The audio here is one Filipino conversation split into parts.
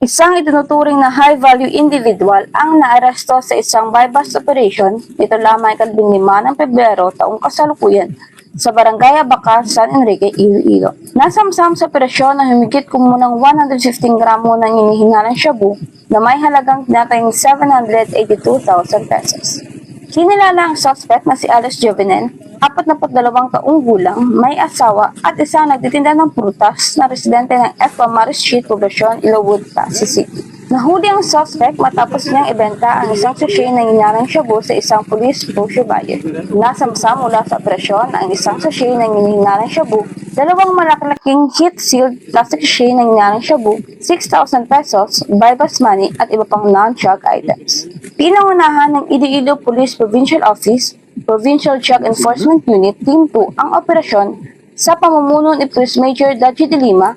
Isang itinuturing na high-value individual ang naaresto sa isang buy-bust operation nito lamang ika-5 ng Pebrero taong kasalukuyan sa Barangay Abaca, San Enrique, Iloilo. Nasamsam sa operasyon na humigit kumunang 115 gramo ng inihinalang shabu na may halagang tinatayang 782,000 pesos. Kinilala ang suspect na si Alice Jovenel, 42 taong gulang, may asawa at isang nagtitinda ng prutas na residente ng F. Maris Street, Poblacion, Ilowood, Pasig City. Nahuli ang suspect matapos niyang ibenta ang isang sachet ng inarang shabu sa isang police brochure buyer. Nasamsam mula sa operasyon ang isang sachet ng inarang shabu, dalawang malalaking heat-sealed plastic sachet ng inarang shabu, 6,000 pesos, buy-bust money at iba pang non-drug items. Pinangunahan ng Iloilo Police Provincial Office, Provincial Drug Enforcement Unit Team 2 ang operasyon sa pamumuno ni Police Major Daji de Lima,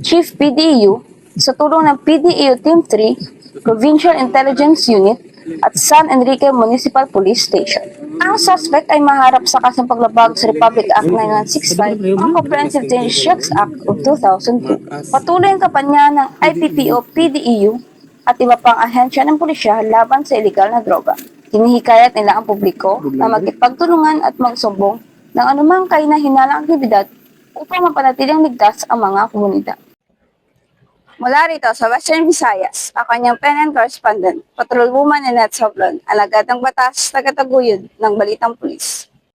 Chief PDEU, sa tulong ng PDEU Team 3, Provincial Intelligence Unit at San Enrique Municipal Police Station. Ang suspect ay maharap sa kasong paglabag sa Republic Act 9165 o Comprehensive Dangerous Drugs Act of 2002. Patuloy ang kampanya ng IPPO PDEU at iba pang ahensya ng pulisya laban sa iligal na droga. Hinihikayat nila ang publiko na magkipagtulungan at magsumbong ng anumang kahina-hinalang aktibidad upang mapanatiling ligtas ang mga komunidad. Mula rito sa Western Visayas, ako niyang PNN correspondent, patrolwoman Annette Soblon, alagad ng batas, tagataguyod ng Balitang Pulis.